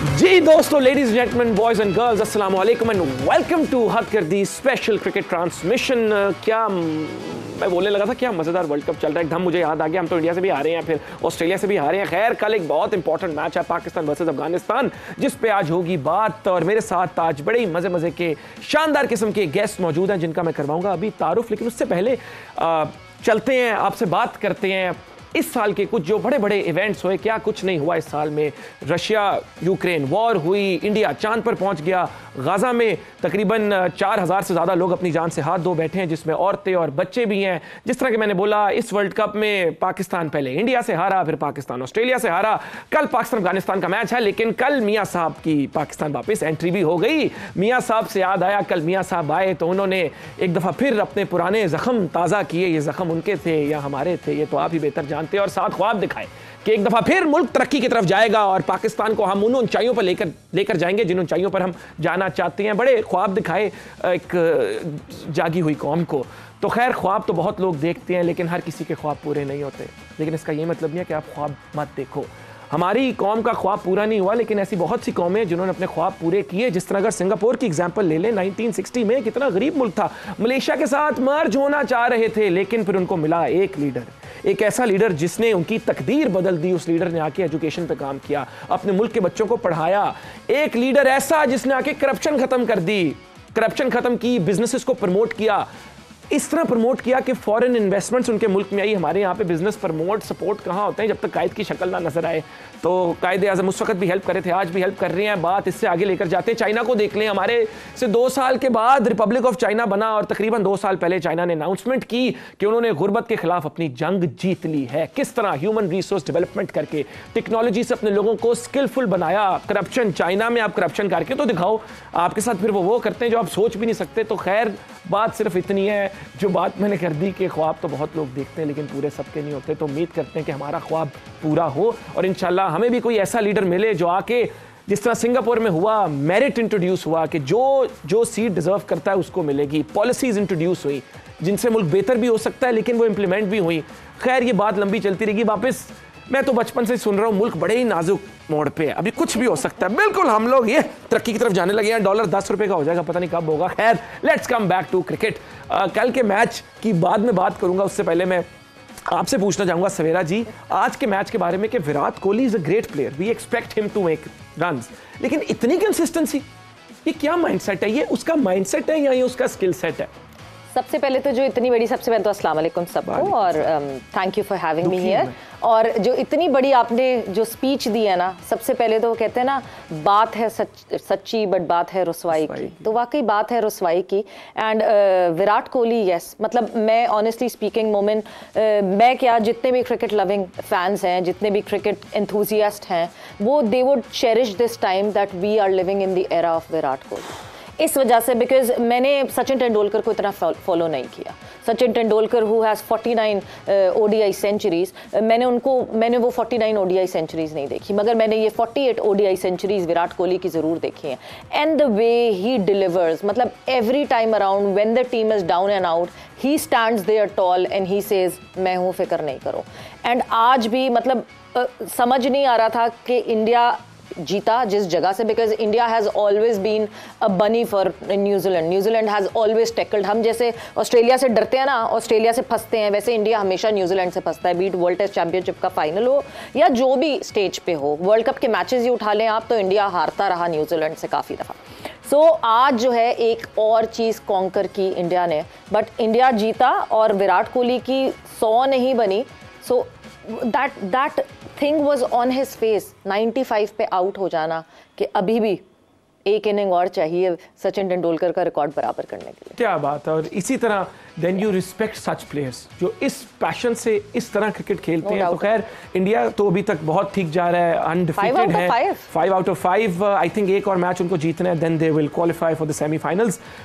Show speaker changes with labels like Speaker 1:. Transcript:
Speaker 1: जी दोस्तों, ladies gentleman, boys and girls, अस्सलाम वालेकुम एंड वेलकम टू हक कर दी स्पेशल क्रिकेट ट्रांसमिशन। क्या मैं बोलने लगा था, क्या मज़ेदार वर्ल्ड कप चल रहा है, एकदम मुझे याद आ गया। हम तो इंडिया से भी हारे हैं, फिर ऑस्ट्रेलिया से भी हारे हैं। खैर, कल एक बहुत इंपॉर्टेंट मैच है, पाकिस्तान वर्सेस अफगानिस्तान, जिस पे आज होगी बात। और मेरे साथ आज बड़े ही मज़े के शानदार किस्म के गेस्ट मौजूद हैं, जिनका मैं करवाऊंगा अभी तारुफ। लेकिन उससे पहले चलते हैं, आपसे बात करते हैं इस साल के कुछ जो बड़े बड़े इवेंट्स हुए, क्या कुछ नहीं हुआ इस साल में। रशिया यूक्रेन वॉर हुई, इंडिया चांद पर पहुंच गया, गाजा में तकरीबन 4000 से ज़्यादा लोग अपनी जान से हाथ धो बैठे हैं, जिसमें औरतें और बच्चे भी हैं। जिस तरह के मैंने बोला, इस वर्ल्ड कप में पाकिस्तान पहले इंडिया से हारा, फिर पाकिस्तान ऑस्ट्रेलिया से हारा। कल पाकिस्तान अफगानिस्तान का मैच है, लेकिन कल मियाँ साहब की पाकिस्तान वापस एंट्री भी हो गई। मियाँ साहब से याद आया, कल मियाँ साहब आए तो उन्होंने एक दफ़ा फिर अपने पुराने ज़ख्म ताज़ा किए। ये ज़ख्म उनके थे या हमारे थे, ये तो आप ही बेहतर जानते हैं। और साथ ख्वाब दिखाए कि एक दफा फिर मुल्क तरक्की की तरफ जाएगा और पाकिस्तान को हम उन ऊंचाइयों पर लेकर जाएंगे जिन ऊंचाइयों पर हम जाना चाहते हैं। बड़े ख्वाब दिखाए एक जागी हुई कौम को। तो खैर, ख्वाब तो बहुत लोग देखते हैं, लेकिन हर किसी के ख्वाब पूरे नहीं होते। लेकिन इसका ये मतलब नहीं है कि आप ख्वाब मत देखो। हमारी कौम का ख्वाब पूरा नहीं हुआ, लेकिन ऐसी बहुत सी कौमें जिन्होंने अपने ख्वाब पूरे किए। जिस तरह अगर सिंगापुर की एग्जांपल ले लें, 1960 में कितना गरीब मुल्क था, मलेशिया के साथ मर्ज होना चाह रहे थे, लेकिन फिर उनको मिला एक लीडर, एक ऐसा लीडर जिसने उनकी तकदीर बदल दी। उस लीडर ने आके एजुकेशन पे काम किया, अपने मुल्क के बच्चों को पढ़ाया। एक लीडर ऐसा जिसने आके करप्शन खत्म कर दी, करप्शन खत्म की, बिजनेसेस को प्रमोट किया, इस तरह प्रमोट किया कि फॉरेन इन्वेस्टमेंट्स उनके मुल्क में आई। हमारे यहाँ पे बिजनेस प्रमोट सपोर्ट कहाँ होते हैं जब तक कायद की शक्ल ना नजर आए। तो कायद आज़म उस वक्त भी हेल्प कर रहे थे, आज भी हेल्प कर रहे हैं। बात इससे आगे लेकर जाते हैं, चाइना को देख लें। हमारे से 2 साल के बाद रिपब्लिक ऑफ चाइना बना और तकरीबन 2 साल पहले चाइना ने अनाउंसमेंट की कि उन्होंने गुर्बत के खिलाफ अपनी जंग जीत ली है। किस तरह ह्यूमन रिसोर्स डेवलपमेंट करके, टेक्नोलॉजी से अपने लोगों को स्किलफुल बनाया। करप्शन, चाइना में आप करप्शन करके तो दिखाओ, आपके साथ फिर वो करते हैं जो आप सोच भी नहीं सकते। तो खैर, बात सिर्फ इतनी है जो बात मैंने कर दी कि ख्वाब तो बहुत लोग देखते हैं, लेकिन पूरे सबके नहीं होते। तो उम्मीद करते हैं कि हमारा ख्वाब पूरा हो और इंशाल्लाह हमें भी कोई ऐसा लीडर मिले जो आके, जिस तरह सिंगापुर में हुआ, मेरिट इंट्रोड्यूस हुआ कि जो सीट डिजर्व करता है उसको मिलेगी। पॉलिसीज इंट्रोड्यूस हुई जिनसे मुल्क बेहतर भी हो सकता है, लेकिन वो इंप्लीमेंट भी हुई। खैर, ये बात लंबी चलती रहेगी। वापस मैं तो बचपन से सुन रहा हूँ, मुल्क बड़े ही नाजुक मोड़ पे है, अभी कुछ भी हो सकता है। बिल्कुल हम लोग ये तरक्की की तरफ जाने लगे हैं। डॉलर 10 रुपए का हो जाएगा, पता नहीं कब होगा। खैर, let's come back to cricket. कल के मैच की बाद में बात करूंगा, उससे पहले मैं आपसे पूछना चाहूंगा सवेरा जी, आज के मैच के बारे में कि Virat Kohli is a great player, we expect him to make runs, लेकिन इतनी कंसिस्टेंसी, ये क्या माइंडसेट है? ये उसका माइंडसेट है या ये उसका स्किल सेट है?
Speaker 2: सबसे पहले तो जो इतनी बड़ी, सबसे पहले तो अस्सलाम वालेकुम सबको और thank you for having me here. और जो इतनी बड़ी आपने जो स्पीच दी है ना, सबसे पहले तो वो कहते हैं ना, बात है सच्ची बट बात है रुसवाई की। तो वाकई बात है रुसवाई की। एंड विराट कोहली, यस, मतलब मैं ऑनेस्टली स्पीकिंग मोमेंट, मैं क्या, जितने भी क्रिकेट लविंग फैंस हैं, जितने भी क्रिकेट एंथुजियास्ट हैं, वो they would cherish this time that we are living in the era of Virat Kohli. इस वजह से, बिकॉज मैंने सचिन तेंदुलकर को इतना फॉलो नहीं किया। Sachin Tendulkar who has 49 ODI centuries, मैंने वो 49 ODI सेंचुरीज नहीं देखी, मगर मैंने ये 48 ODI सेंचुरीज विराट कोहली की ज़रूर देखी हैं। And the way he delivers, मतलब every time around when the team is down and out, he stands there tall and he says मैं हूँ, फिक्र नहीं करो। एंड आज भी मतलब समझ नहीं आ रहा था कि इंडिया जीता जिस जगह से, because India has always been a bunny for New Zealand. New Zealand has always tackled. हम जैसे ऑस्ट्रेलिया से डरते हैं ना, ऑस्ट्रेलिया से फंसते हैं, वैसे इंडिया हमेशा न्यूजीलैंड से फंसता है। बीट वर्ल्ड टेस्ट चैंपियनशिप का फाइनल हो या जो भी स्टेज पे हो, वर्ल्ड कप के मैचेस ही उठा लें आप, तो इंडिया हारता रहा न्यूजीलैंड से काफ़ी दफ़ा। सो आज जो है एक और चीज़ कॉन्कर की इंडिया ने, बट इंडिया जीता और विराट कोहली की 100 नहीं बनी। So that thing was on his face. 95 पे आउट हो जाना कि अभी भी एक इनिंग और चाहिए सचिन तेंदुलकर का रिकॉर्ड बराबर करने के लिए।
Speaker 1: क्या बात है। और इसी तरह then you respect such players जो इस पैशन से इस तरह क्रिकेट खेलते हैं। तो खैर, इंडिया तो अभी तक बहुत ठीक जा रहा है, अनडिफीटेड है, 5 आउट ऑफ 5। आई थिंक एक और मैच उनको जीतना है, then they will qualify for the semifinals.